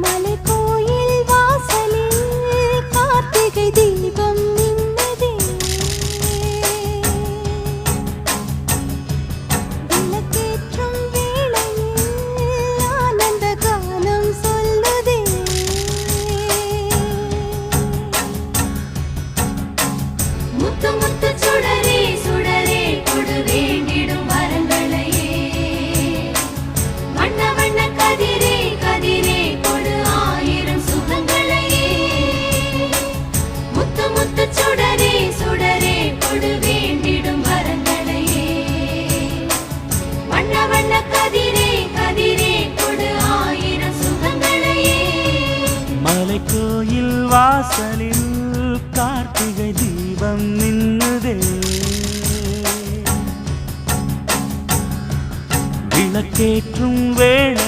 மலைக்கோயில் வாசலில் கார்த்திகை தீபம் நின்னதே விளக்கேற்றும் வேளையில் ஆனந்த கானம் சொல்லுதே முத்து முத்து சுடரே சுடரே கொடு வேண்டிடும் வரங்களையே வண்ண வண்ண கதிரே கதிரே கொடு ஆயிரம் சுகங்களையே முத்து முத்து சுடரே சுடரே கொடு வேண்டிடும் வரங்களையே வண்ண வண்ண கதிரே கதிரே கொடு ஆயிரம் சுகங்களையே மலைக்கோயில் வாசலில் கார்த்திகை தீபம் நின்னுதே விளக்கேற்றும் வேளை